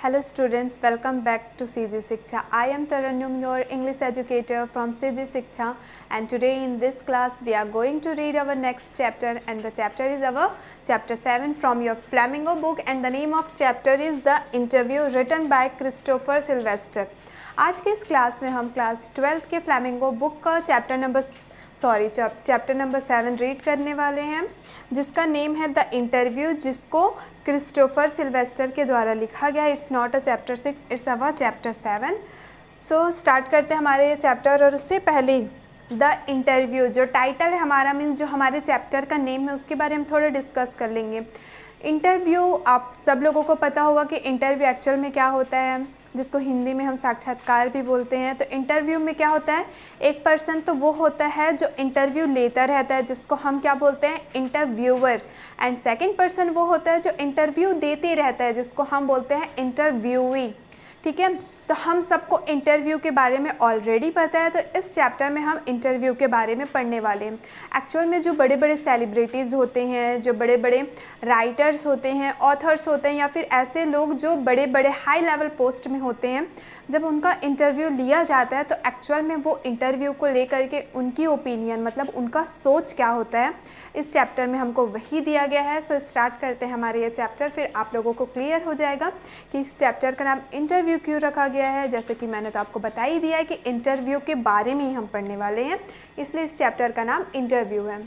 Hello students, welcome back to CG Shiksha. I am Tarannum, your English educator from CG Shiksha, and today in this class we are going to read our next chapter, and the chapter is our chapter 7 from your Flamingo book, and the name of chapter is The Interview, written by Christopher Sylvester. आज के इस class में हम class 12th के flamingo book का chapter number 7 read करने वाले हैं, जिसका नेम है द इंटरव्यू, जिसको क्रिस्टोफर सिल्वेस्टर के द्वारा लिखा गया. It's not a chapter 6, it's our chapter 7. So start करते हैं हमारे ये चैप्टर. और उससे पहले द इंटरव्यू जो टाइटल है हमारा, मीन्स जो हमारे चैप्टर का नेम है, उसके बारे में थोड़ा डिस्कस कर लेंगे. इंटरव्यू, आप सब लोगों को पता होगा कि इंटरव्यू एक्चुअल में क्या होता है, जिसको हिंदी में हम साक्षात्कार भी बोलते हैं. तो इंटरव्यू में क्या होता है, एक पर्सन तो वो होता है जो इंटरव्यू लेता रहता है, जिसको हम क्या बोलते हैं, इंटरव्यूअर. एंड सेकंड पर्सन वो होता है जो इंटरव्यू देते रहता है, जिसको हम बोलते हैं इंटरव्यूई. ठीक है, तो हम सबको इंटरव्यू के बारे में ऑलरेडी पता है, तो इस चैप्टर में हम इंटरव्यू के बारे में पढ़ने वाले हैं. एक्चुअल में जो बड़े बड़े सेलिब्रिटीज़ होते हैं, जो बड़े बड़े राइटर्स होते हैं, ऑथर्स होते हैं, या फिर ऐसे लोग जो बड़े बड़े हाई लेवल पोस्ट में होते हैं, जब उनका इंटरव्यू लिया जाता है तो एक्चुअल में वो इंटरव्यू को लेकर के उनकी ओपिनियन, मतलब उनका सोच क्या होता है, इस चैप्टर में हमको वही दिया गया है. सो स्टार्ट करते हैं हमारे ये चैप्टर, फिर आप लोगों को क्लियर हो जाएगा कि इस चैप्टर का नाम इंटरव्यू क्यों रखा गया है. जैसे कि मैंने तो आपको बता ही दिया है कि इंटरव्यू के बारे में ही हम पढ़ने वाले हैं, इसलिए इस चैप्टर का नाम इंटरव्यू है.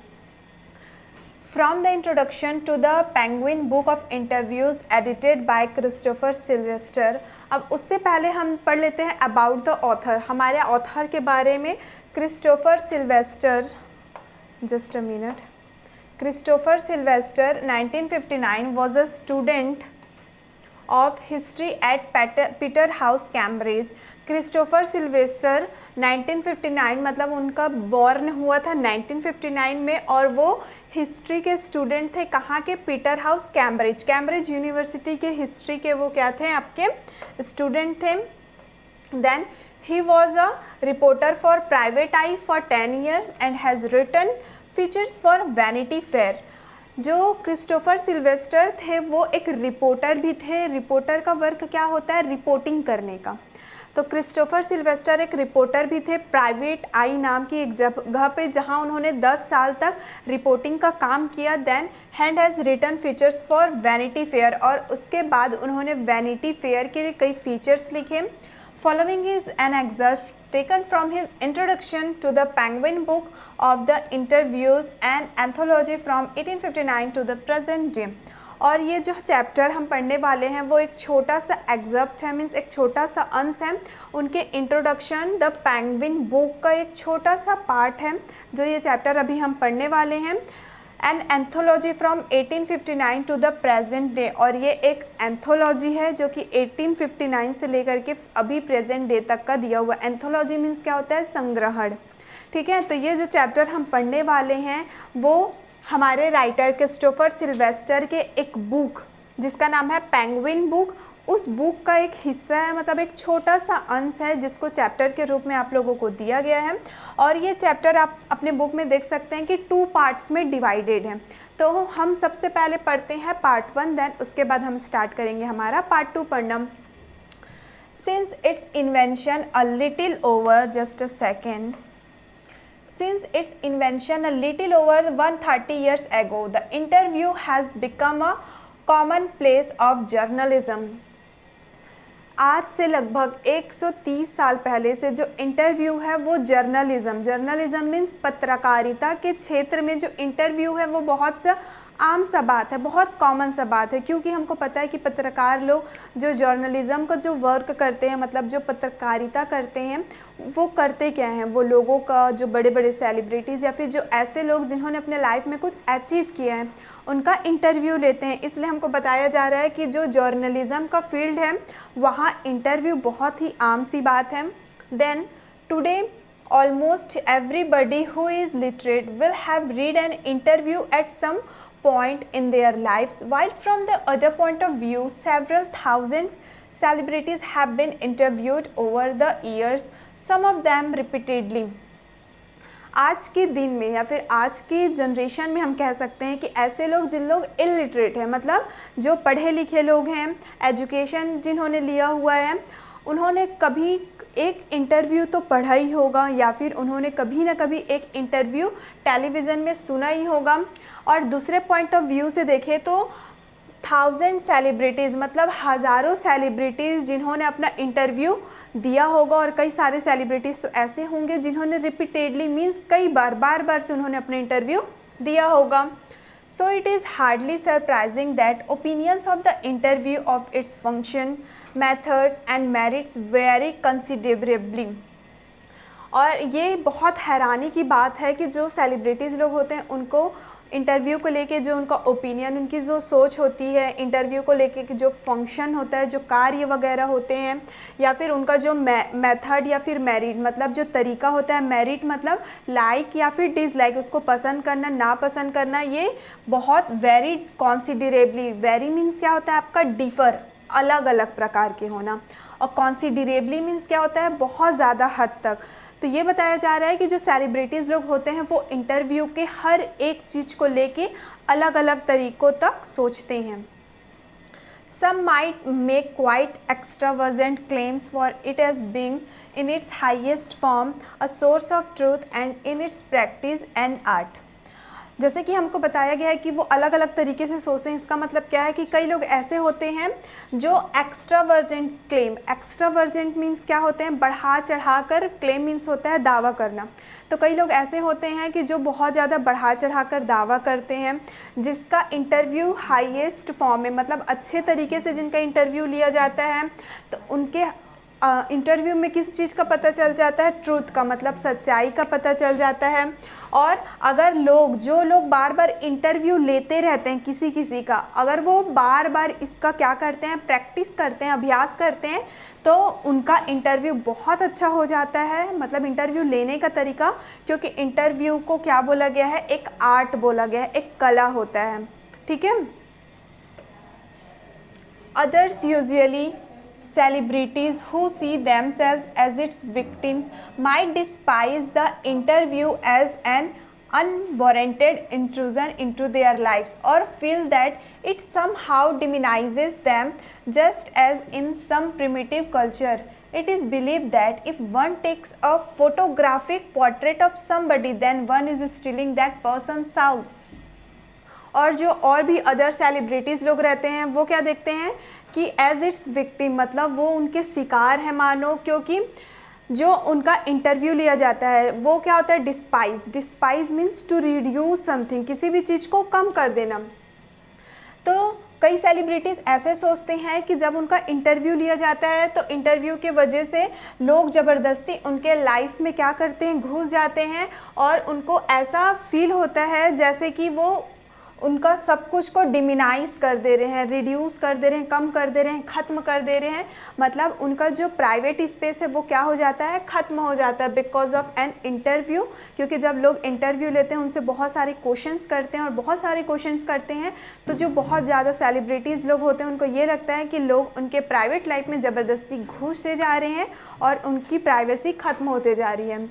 From the introduction to the Penguin Book of Interviews edited by Christopher Sylvester. अब उससे पहले हम पढ़ लेते हैं अबाउट द ऑथर, हमारे ऑथर के बारे में. Christopher Sylvester, just a minute. Christopher Sylvester 1959 was a student of history at Peterhouse, Cambridge. Christopher Sylvester 1959 मतलब उनका बॉर्न हुआ था 1959 में, और वो हिस्ट्री के स्टूडेंट थे. कहाँ के, पीटर हाउस, कैम्ब्रिज यूनिवर्सिटी के हिस्ट्री के वो क्या थे, आपके स्टूडेंट थे. Then he was a reporter for Private Eye for 10 years and has written features for Vanity Fair. जो क्रिस्टोफर सिल्वेस्टर थे वो एक रिपोर्टर भी थे. रिपोर्टर का वर्क क्या होता है, रिपोर्टिंग करने का. तो क्रिस्टोफर सिल्वेस्टर एक रिपोर्टर भी थे प्राइवेट आई नाम की एक जगह पे, जहां उन्होंने 10 साल तक रिपोर्टिंग का काम किया. Then and has written features for Vanity Fair, और उसके बाद उन्होंने वैनिटी फेयर के लिए कई फीचर्स लिखे. Following is an exact taken from his introduction to the Penguin Book of the Interviews and Anthology from 1859 to the present day. और ये जो चैप्टर हम पढ़ने वाले हैं वो एक छोटा सा एग्जर्प्ट है, मीन्स एक छोटा सा अंश है उनके इंट्रोडक्शन द पेंगुइन बुक का, एक छोटा सा पार्ट है जो ये चैप्टर अभी हम पढ़ने वाले हैं. An anthology from 1859 to the present day, और ये एक एंथोलॉजी है जो कि 1859 से लेकर के अभी प्रेजेंट डे तक का दिया हुआ. एंथोलॉजी मीन्स क्या होता है, संग्रहण. ठीक है, तो ये जो चैप्टर हम पढ़ने वाले हैं वो हमारे राइटर क्रिस्टोफर सिल्वेस्टर के एक बुक जिसका नाम है पेंगुइन बुक, उस बुक का एक हिस्सा है, मतलब एक छोटा सा अंश है जिसको चैप्टर के रूप में आप लोगों को दिया गया है. और ये चैप्टर आप अपने बुक में देख सकते हैं कि 2 पार्ट्स में डिवाइडेड है. तो हम सबसे पहले पढ़ते हैं पार्ट 1, देन उसके बाद हम स्टार्ट करेंगे हमारा पार्ट 2 पढ़ना. Since it's invention a little over, just a second. Since its invention a little over 130 years ago, the interview has become a commonplace of journalism. आज से लगभग 130 साल पहले से जो इंटरव्यू है वो जर्नलिज्म मीन्स पत्रकारिता के क्षेत्र में जो इंटरव्यू है वो बहुत सा आम सा बात है, बहुत कॉमन सा बात है. क्योंकि हमको पता है कि पत्रकार लोग जो जर्नलिज्म का जो वर्क करते हैं, मतलब जो पत्रकारिता करते हैं, वो करते क्या हैं, वो लोगों का, जो बड़े बड़े सेलिब्रिटीज़ या फिर जो ऐसे लोग जिन्होंने अपने लाइफ में कुछ अचीव किया है, उनका इंटरव्यू लेते हैं. इसलिए हमको बताया जा रहा है कि जो जर्नलिज्म का फील्ड है वहाँ इंटरव्यू बहुत ही आम सी बात है. Then today almost everybody who is literate will have read an interview at some point in their lives, while from the other point of view several thousands celebrities have been interviewed over the years, some of them repeatedly. आज के दिन में या फिर आज की generation में हम कह सकते हैं कि ऐसे लोग जिन लोग इलिटरेट हैं, मतलब जो पढ़े लिखे लोग हैं, एजुकेशन जिन्होंने लिया हुआ है, उन्होंने कभी एक इंटरव्यू तो पढ़ा ही होगा या फिर उन्होंने कभी ना कभी एक इंटरव्यू टेलीविज़न में सुना ही होगा। और दूसरे पॉइंट ऑफ व्यू से देखें तो 1000 सेलिब्रिटीज़, मतलब हज़ारों सेलिब्रिटीज़ जिन्होंने अपना इंटरव्यू दिया होगा, और कई सारे सेलिब्रिटीज़ तो ऐसे होंगे जिन्होंने रिपीटेडली मीन्स कई बार से उन्होंने अपना इंटरव्यू दिया होगा। So it is hardly surprising that opinions of the interview of its function, methods and merits vary considerably। और ये बहुत हैरानी की बात है कि जो सेलिब्रिटीज़ लोग होते हैं उनको इंटरव्यू को लेके जो उनका ओपिनियन, उनकी जो सोच होती है इंटरव्यू को लेके कि जो फंक्शन होता है, जो कार्य वगैरह होते हैं, या फिर उनका जो मेथड या फिर मेरिट, मतलब जो तरीका होता है, मेरिट मतलब लाइक या फिर डिसलाइक, उसको पसंद करना ना पसंद करना, ये बहुत वेरी कॉन्सिडरेबली, वेरी मीन्स क्या होता है आपका डिफ़र, अलग अलग प्रकार के होना, और कॉन्सिडरेबली मीन्स क्या होता है बहुत ज़्यादा हद तक। तो ये बताया जा रहा है कि जो सेलिब्रिटीज़ लोग होते हैं वो इंटरव्यू के हर एक चीज़ को लेके अलग अलग तरीक़ों तक सोचते हैं। Some might make quite extravagant claims for it as being in its highest form a source of truth and in its practice an art। जैसे कि हमको बताया गया है कि वो अलग अलग तरीके से सोचते हैं। इसका मतलब क्या है कि कई लोग ऐसे होते हैं जो एक्स्ट्रावर्जेंट क्लेम, एक्स्ट्रावर्जेंट मीन्स क्या होते हैं, बढ़ा चढ़ा कर, क्लेम मीन्स होता है दावा करना। तो कई लोग ऐसे होते हैं कि जो बहुत ज़्यादा बढ़ा चढ़ा कर दावा करते हैं, जिसका इंटरव्यू हाईएस्ट फॉर्म में, मतलब अच्छे तरीके से जिनका इंटरव्यू लिया जाता है, तो उनके इंटरव्यू में किस चीज़ का पता चल जाता है, ट्रूथ का, मतलब सच्चाई का पता चल जाता है। और अगर जो लोग बार बार इंटरव्यू लेते रहते हैं किसी का, अगर वो बार बार इसका क्या करते हैं, प्रैक्टिस करते हैं, अभ्यास करते हैं, तो उनका इंटरव्यू बहुत अच्छा हो जाता है, मतलब इंटरव्यू लेने का तरीका, क्योंकि इंटरव्यू को क्या बोला गया है, एक आर्ट बोला गया है, एक कला होता है, ठीक है। Others usually celebrities who see themselves as its victims might despise the interview as an unwarranted intrusion into their lives or feel that it somehow demonizes them, just as in some primitive culture it is believed that if one takes a photographic portrait of somebody then one is stealing that person's soul। और जो और भी other celebrities लोग रहते हैं वो क्या देखते हैं कि एज इट्स विक्टिम, मतलब वो उनके शिकार हैं मानो, क्योंकि जो उनका इंटरव्यू लिया जाता है वो क्या होता है, despise means to reduce something, किसी भी चीज़ को कम कर देना। तो कई सेलिब्रिटीज़ ऐसे सोचते हैं कि जब उनका इंटरव्यू लिया जाता है तो इंटरव्यू के वजह से लोग ज़बरदस्ती उनके लाइफ में क्या करते हैं, घुस जाते हैं, और उनको ऐसा फील होता है जैसे कि वो उनका सब कुछ को डिमिनाइज कर दे रहे हैं, रिड्यूस कर दे रहे हैं, कम कर दे रहे हैं, ख़त्म कर दे रहे हैं, मतलब उनका जो प्राइवेट स्पेस है वो क्या हो जाता है, ख़त्म हो जाता है बिकॉज ऑफ एन इंटरव्यू। क्योंकि जब लोग इंटरव्यू लेते हैं उनसे बहुत सारे क्वेश्चंस करते हैं, और बहुत सारे क्वेश्चंस करते हैं तो जो बहुत ज़्यादा सेलिब्रिटीज़ लोग होते हैं उनको ये लगता है कि लोग उनके प्राइवेट लाइफ में ज़बरदस्ती घुसे जा रहे हैं और उनकी प्राइवेसी ख़त्म होते जा रही है।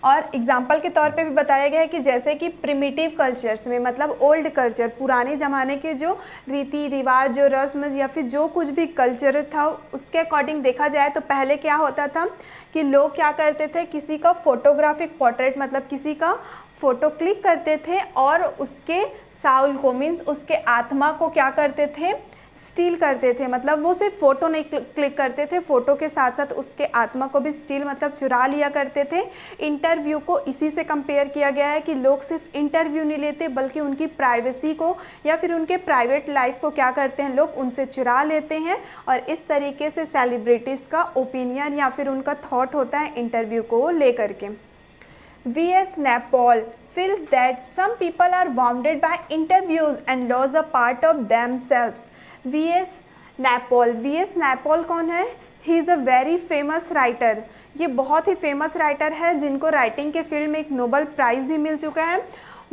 और एग्जाम्पल के तौर पे भी बताया गया है कि जैसे कि प्रिमिटिव कल्चर्स में, मतलब ओल्ड कल्चर, पुराने ज़माने के जो रीति रिवाज, जो रस्म या फिर जो कुछ भी कल्चर था उसके अकॉर्डिंग देखा जाए तो पहले क्या होता था कि लोग क्या करते थे, किसी का फोटोग्राफिक पोर्ट्रेट, मतलब किसी का फ़ोटो क्लिक करते थे और उसके साउल को, मीन्स उसके आत्मा को क्या करते थे, स्टील करते थे। मतलब वो सिर्फ फ़ोटो नहीं क्लिक करते थे, फ़ोटो के साथ साथ उसके आत्मा को भी स्टील, मतलब चुरा लिया करते थे। इंटरव्यू को इसी से कंपेयर किया गया है कि लोग सिर्फ इंटरव्यू नहीं लेते बल्कि उनकी प्राइवेसी को या फिर उनके प्राइवेट लाइफ को क्या करते हैं, लोग उनसे चुरा लेते हैं। और इस तरीके से सेलिब्रिटीज़ का ओपिनियन या फिर उनका थॉट होता है इंटरव्यू को लेकर के। V.S. Naipaul feels that some people are wounded by interviews and lose a part of themselves। V.S. Naipaul कौन है? He is a very famous writer. ये बहुत ही फेमस राइटर है जिनको राइटिंग के फील्ड में एक नोबेल प्राइज़ भी मिल चुका है।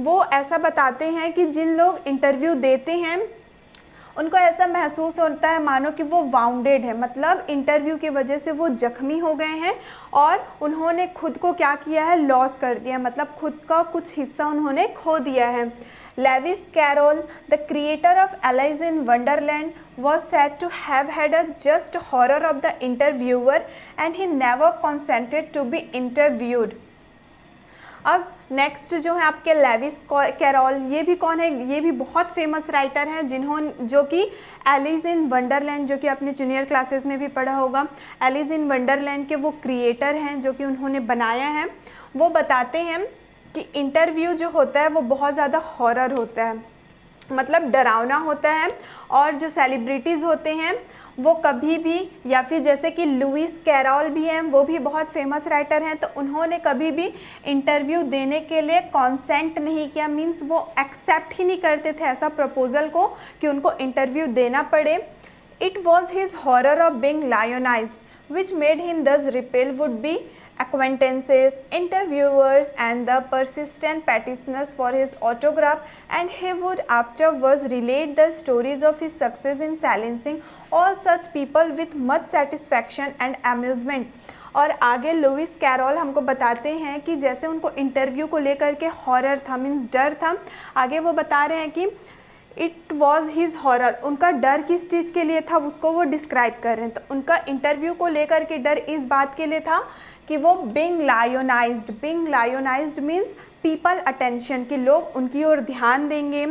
वो ऐसा बताते हैं कि जिन लोग इंटरव्यू देते हैं उनको ऐसा महसूस होता है मानो कि वो वाउंडेड है, मतलब इंटरव्यू की वजह से वो जख्मी हो गए हैं और उन्होंने खुद को क्या किया है, लॉस कर दिया, मतलब खुद का कुछ हिस्सा उन्होंने खो दिया है। Lewis Carroll, the creator of Alice's in Wonderland, was said to have had a just horror of the interviewer and he never consented to be interviewed. अब नेक्स्ट जो है आपके लेविस कैरोल, ये भी कौन है, ये भी बहुत फेमस राइटर हैं जो कि एलिस इन वंडरलैंड, जो कि आपने जूनियर क्लासेस में भी पढ़ा होगा, एलिस इन वंडरलैंड के वो क्रिएटर हैं जो कि उन्होंने बनाया है। वो बताते हैं कि इंटरव्यू जो होता है वो बहुत ज़्यादा हॉरर होता है, मतलब डरावना होता है, और जो सेलिब्रिटीज़ होते हैं वो कभी भी, या फिर जैसे कि लुइस कैरोल भी हैं, वो भी बहुत फेमस राइटर हैं, तो उन्होंने कभी भी इंटरव्यू देने के लिए कॉन्सेंट नहीं किया, मीन्स वो एक्सेप्ट ही नहीं करते थे ऐसा प्रपोजल को कि उनको इंटरव्यू देना पड़े। It was his horror of being lionized which made him thus repel would be acquaintances, interviewers and the persistent petitioners for his autograph, and he would afterwards relate the stories of his success in silencing all such people with much satisfaction and amusement। और आगे Louis carol हमको बताते हैं कि जैसे उनको interview को लेकर के हॉरर था, मीन्स डर था। आगे वो बता रहे हैं कि इट वॉज हिज हॉरर, उनका डर किस चीज़ के लिए था उसको वो डिस्क्राइब कर रहे हैं। तो उनका इंटरव्यू को लेकर के डर इस बात के लिए था कि वो बीइंग लायोनाइज्ड मीन्स पीपल अटेंशन, कि लोग उनकी ओर ध्यान देंगे,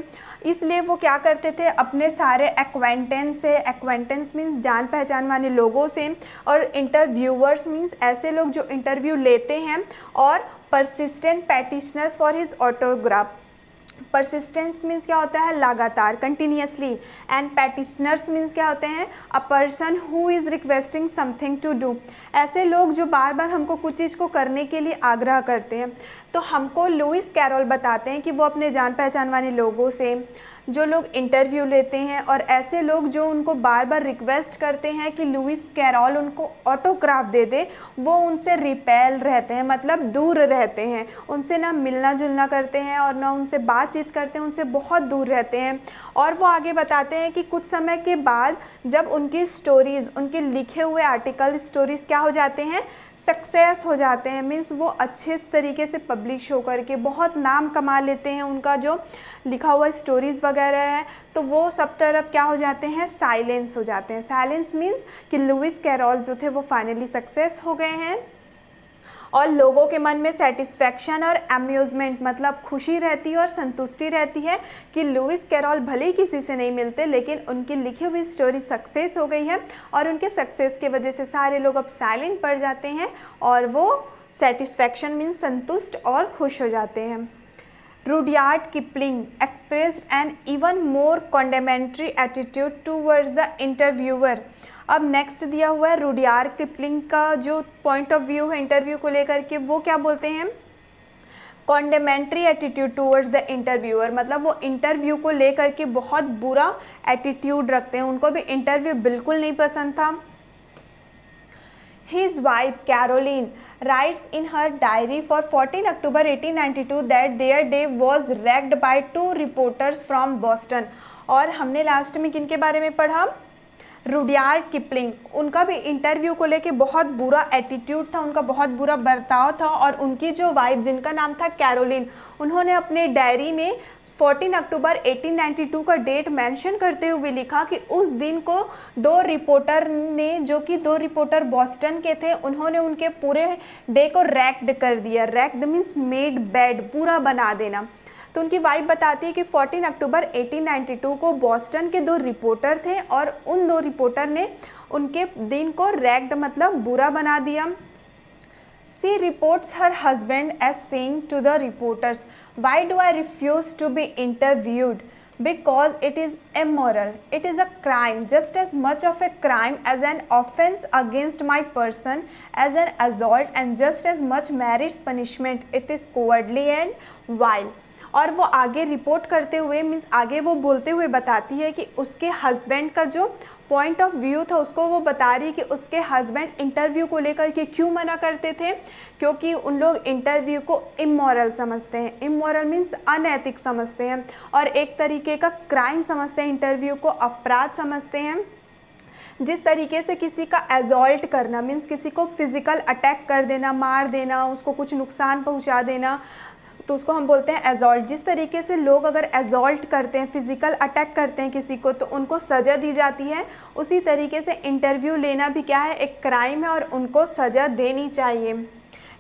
इसलिए वो क्या करते थे, अपने सारे एक्वेंटेंस मीन्स जान पहचान वाले लोगों से, और इंटरव्यूअर्स मीन्स ऐसे लोग जो इंटरव्यू लेते हैं, और persistent petitioners for his autograph. Persistence means क्या होता है, लगातार, कंटिन्यूसली, एंड पैटिशनर्स मीन्स क्या होते हैं, a person who is requesting something to do, ऐसे लोग जो बार बार हमको कुछ चीज़ को करने के लिए आग्रह करते हैं। तो हमको लुइस कैरोल बताते हैं कि वो अपने जान पहचान वाले लोगों से, जो लोग इंटरव्यू लेते हैं और ऐसे लोग जो उनको बार बार रिक्वेस्ट करते हैं कि लुइस कैरोल उनको ऑटोग्राफ दे दे, वो उनसे रिपेल रहते हैं, मतलब दूर रहते हैं, उनसे ना मिलना जुलना करते हैं और ना उनसे बातचीत करते हैं, उनसे बहुत दूर रहते हैं। और वो आगे बताते हैं कि कुछ समय के बाद जब उनकी स्टोरीज़, उनके लिखे हुए आर्टिकल स्टोरीज़ क्या हो जाते हैं, सक्सेस हो जाते हैं, मीन्स वो अच्छे तरीके से पब्लिश होकर के बहुत नाम कमा लेते हैं, उनका जो लिखा हुआ स्टोरीज़ वगैरह है, तो वो सब तरफ क्या हो जाते हैं, साइलेंस हो जाते हैं। साइलेंस मीन्स कि लुइस कैरोल जो थे वो फाइनली सक्सेस हो गए हैं, और लोगों के मन में सेटिस्फैक्शन और अम्यूज़मेंट, मतलब खुशी रहती है और संतुष्टि रहती है कि लुइस कैरोल भले ही किसी से नहीं मिलते, लेकिन उनकी लिखी हुई स्टोरी सक्सेस हो गई है, और उनके सक्सेस की वजह से सारे लोग अब साइलेंट पड़ जाते हैं, और वो सेटिस्फैक्शन मीन्स संतुष्ट और खुश हो जाते हैं। Rudyard Kipling expressed an even more condemnatory attitude towards the interviewer। अब नेक्स्ट दिया हुआ है रुडयार्ड किपलिंग का जो पॉइंट ऑफ व्यू है इंटरव्यू को लेकर के, वो क्या बोलते हैं, कॉन्डेमेंट्री एटीट्यूड टूवर्ड्स द इंटरव्यूअर, मतलब वो इंटरव्यू को लेकर के बहुत बुरा एटीट्यूड रखते हैं, उनको भी इंटरव्यू बिल्कुल नहीं पसंद था। His wife Caroline writes in her diary for 14 October 1892 that their day was wrecked by 2 reporters from Boston। और हमने लास्ट में किन के बारे में पढ़ा, रुडयार्ड किपलिंग, उनका भी इंटरव्यू को लेके बहुत बुरा एटीट्यूड था, उनका बहुत बुरा बर्ताव था, और उनकी जो वाइफ जिनका नाम था कैरोलिन, उन्होंने अपने डायरी में 14 अक्टूबर 1892 का डेट मेंशन करते हुए लिखा कि उस दिन को 2 रिपोर्टर ने, जो कि 2 रिपोर्टर बॉस्टन के थे, उन्होंने उनके पूरे डे को रैक्ड कर दिया। रैक्ड मीन्स मेड बैड, पूरा बना देना। तो उनकी वाइफ बताती है कि 14 अक्टूबर 1892 को बॉस्टन के 2 रिपोर्टर थे और उन 2 रिपोर्टर ने उनके दिन को रैक्ड मतलब बुरा बना दिया। She reports her husband as saying to the reporters, "Why do I refuse to be interviewed? Because it is immoral. It is a crime, just as much of a crime as an offense against my person as an assault, and just as much merits punishment. It is cowardly and vile." और वो आगे report करते हुए means आगे वो बोलते हुए बताती है कि उसके हस्बैंड का जो पॉइंट ऑफ व्यू था उसको वो बता रही कि उसके हस्बैंड इंटरव्यू को लेकर के क्यों मना करते थे, क्योंकि उन लोग इंटरव्यू को इमोरल समझते हैं। इमोरल मीन्स अनैतिक समझते हैं और एक तरीके का क्राइम समझते हैं, इंटरव्यू को अपराध समझते हैं। जिस तरीके से किसी का एजॉल्ट करना मीन्स किसी को फिजिकल अटैक कर देना, मार देना, उसको कुछ नुकसान पहुंचा देना, तो उसको हम बोलते हैं एजॉल्ट। जिस तरीके से लोग अगर एजॉल्ट करते हैं, फिजिकल अटैक करते हैं किसी को, तो उनको सज़ा दी जाती है, उसी तरीके से इंटरव्यू लेना भी क्या है, एक क्राइम है और उनको सज़ा देनी चाहिए।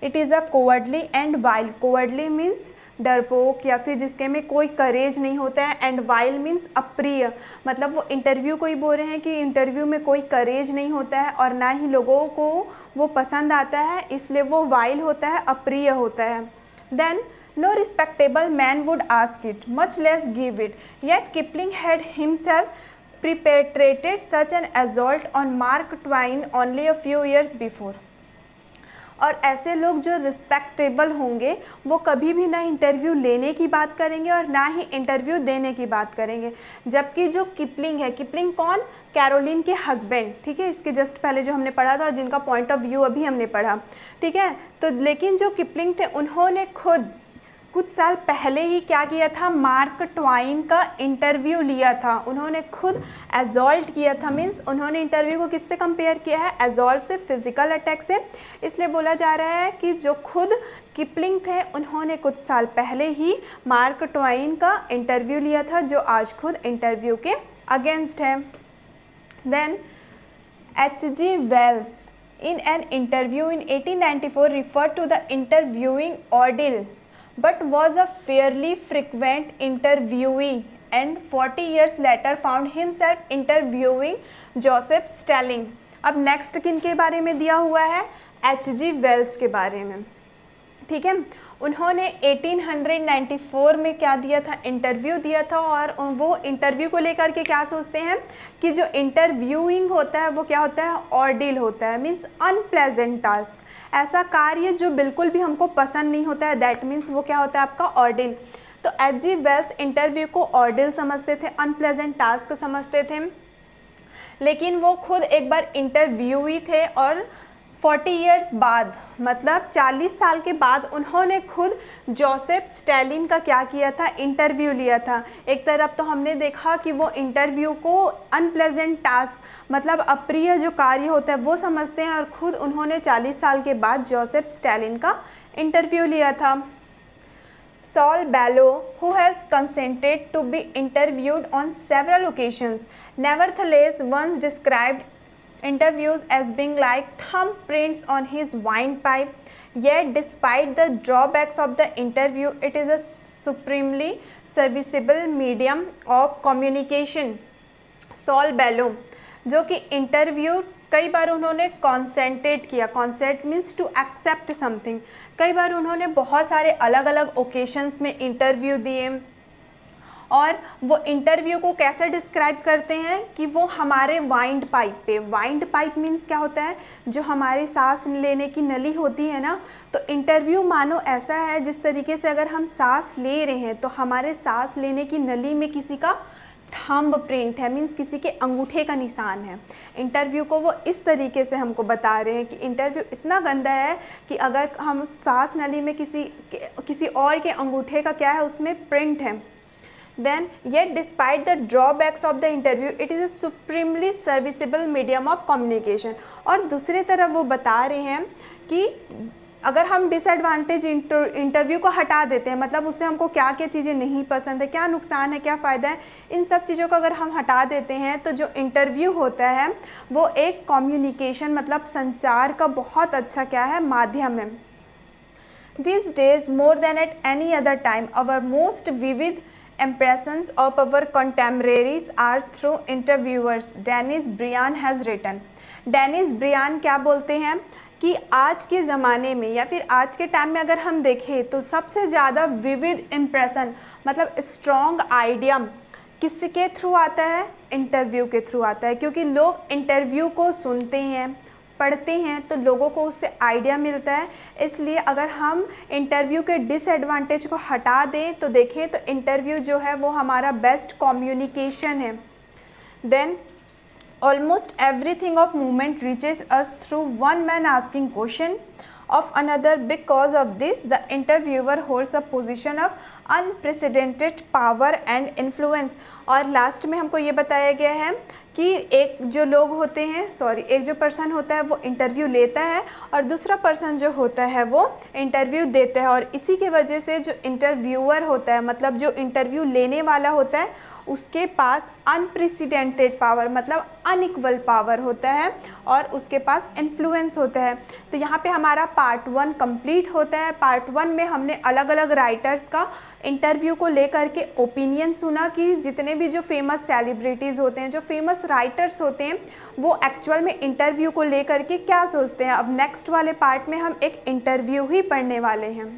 It is a cowardly and wild. Cowardly means डरपोक या फिर जिसके में कोई करेज नहीं होता है, एंड वाइल्ड मीन्स अप्रिय, मतलब वो इंटरव्यू को ही बोल रहे हैं कि इंटरव्यू में कोई करेज नहीं होता है और ना ही लोगों को वो पसंद आता है, इसलिए वो वाइल्ड होता है, अप्रिय होता है। Then no respectable man would ask it, much less give it. Yet Kipling had himself perpetrated such an assault on Mark Twain only a few years before. और ऐसे लोग जो रिस्पेक्टेबल होंगे वो कभी भी ना इंटरव्यू लेने की बात करेंगे और ना ही इंटरव्यू देने की बात करेंगे। जबकि जो किपलिंग है, किपलिंग कौन, कैरोलिन के हस्बैंड, ठीक है, इसके जस्ट पहले जो हमने पढ़ा था, जिनका पॉइंट ऑफ व्यू अभी हमने पढ़ा, ठीक है। तो लेकिन जो किपलिंग थे उन्होंने खुद कुछ साल पहले ही क्या किया था, मार्क ट्वाइन का इंटरव्यू लिया था। उन्होंने खुद एजॉल्ट किया था, मीन्स उन्होंने इंटरव्यू को किससे कंपेयर किया है, एजॉल्ट से, फिजिकल अटैक से। इसलिए बोला जा रहा है कि जो खुद किपलिंग थे उन्होंने कुछ साल पहले ही मार्क ट्वाइन का इंटरव्यू लिया था, जो आज खुद इंटरव्यू के अगेंस्ट है। Then H.G. Wells in an interview in 1894 referred to the interviewing ordeal but was a fairly frequent interviewee and 40 years later found himself interviewing Joseph Stalin. अब next किन के बारे में दिया हुआ है, H.G. वेल्स के बारे में, ठीक है। उन्होंने 1894 में क्या दिया था, इंटरव्यू दिया था, और वो इंटरव्यू को लेकर के क्या सोचते हैं कि जो इंटरव्यूइंग होता है वो क्या होता है, ऑर्डिल होता है, मीन्स अनप्लेजेंट टास्क, ऐसा कार्य जो बिल्कुल भी हमको पसंद नहीं होता है, दैट मीन्स वो क्या होता है आपका ऑर्डिल। तो H.G. वेल्स इंटरव्यू को ऑर्डिल समझते थे, अनप्लेजेंट टास्क समझते थे, लेकिन वो खुद एक बार इंटरव्यूई थे और 40 ईयर्स बाद, मतलब 40 साल के बाद उन्होंने खुद जोसेफ स्टैलिन का क्या किया था, इंटरव्यू लिया था। एक तरफ तो हमने देखा कि वो इंटरव्यू को अनप्लेजेंट टास्क, मतलब अप्रिय जो कार्य होता है वो समझते हैं, और खुद उन्होंने 40 साल के बाद जोसेफ स्टैलिन का इंटरव्यू लिया था। Saul Bellow, who has consented to be interviewed on several occasions, nevertheless once described interviews as being like thumbprints on his windpipe. Yet despite the drawbacks of the interview, it is a supremely serviceable medium of communication. Saul Bellow, जो कि interview कई बार उन्होंने consented किया, consent means to accept something, कई बार उन्होंने बहुत सारे अलग अलग ओकेशंस में इंटरव्यू दिए, और वो इंटरव्यू को कैसे डिस्क्राइब करते हैं कि वो हमारे वाइंड पाइप पे, वाइंड पाइप मीन्स क्या होता है, जो हमारे सांस लेने की नली होती है ना, तो इंटरव्यू मानो ऐसा है जिस तरीके से अगर हम सांस ले रहे हैं तो हमारे सांस लेने की नली में किसी का थंब प्रिंट है, मीन्स किसी के अंगूठे का निशान है। इंटरव्यू को वो इस तरीके से हमको बता रहे हैं कि इंटरव्यू इतना गंदा है कि अगर हम सांस नली में किसी और के अंगूठे का क्या है, उसमें प्रिंट है। Then yet despite the drawbacks of the interview, it is a supremely serviceable medium of communication. और दूसरी तरफ वो बता रहे हैं कि अगर हम डिसएडवांटेज इंटरव्यू को हटा देते हैं, मतलब उससे हमको क्या क्या चीज़ें नहीं पसंद है, क्या नुकसान है, क्या फ़ायदा है, इन सब चीज़ों को अगर हम हटा देते हैं, तो जो इंटरव्यू होता है वो एक कम्युनिकेशन, मतलब संचार का बहुत अच्छा क्या है, माध्यम है। These days more than at any other time our most vivid impressions of our contemporaries are through interviewers, Dennis Bryan has written. Dennis Bryan क्या बोलते हैं कि आज के ज़माने में या फिर आज के टाइम में अगर हम देखें तो सबसे ज़्यादा विविड इम्प्रेशन, मतलब स्ट्रॉन्ग आइडिया किसके थ्रू आता है, इंटरव्यू के थ्रू आता है, क्योंकि लोग इंटरव्यू को सुनते हैं, पढ़ते हैं, तो लोगों को उससे आइडिया मिलता है। इसलिए अगर हम इंटरव्यू के डिसएडवांटेज को हटा दें तो देखें तो इंटरव्यू जो है वो हमारा बेस्ट कम्युनिकेशन है। Then Almost everything of movement reaches us through one man asking question of another. Because of this, the interviewer holds a position of unprecedented power and influence. और लास्ट में हमको ये बताया गया है कि एक जो लोग होते हैं एक जो पर्सन होता है वो इंटरव्यू लेता है और दूसरा पर्सन जो होता है वो इंटरव्यू देता है, और इसी के वजह से जो इंटरव्यूअर होता है मतलब जो इंटरव्यू लेने वाला होता है उसके पास अनप्रेसिडेंटेड पावर मतलब अनइक्वल पावर होता है और उसके पास इन्फ्लुएंस होता है। तो यहाँ पे हमारा पार्ट 1 कंप्लीट होता है। पार्ट 1 में हमने अलग अलग राइटर्स का इंटरव्यू को लेकर के ओपिनियन सुना कि जितने भी जो फेमस सेलिब्रिटीज़ होते हैं, जो फेमस राइटर्स होते हैं, वो एक्चुअल में इंटरव्यू को लेकर के क्या सोचते हैं। अब नेक्स्ट वाले पार्ट में हम एक इंटरव्यू ही पढ़ने वाले हैं।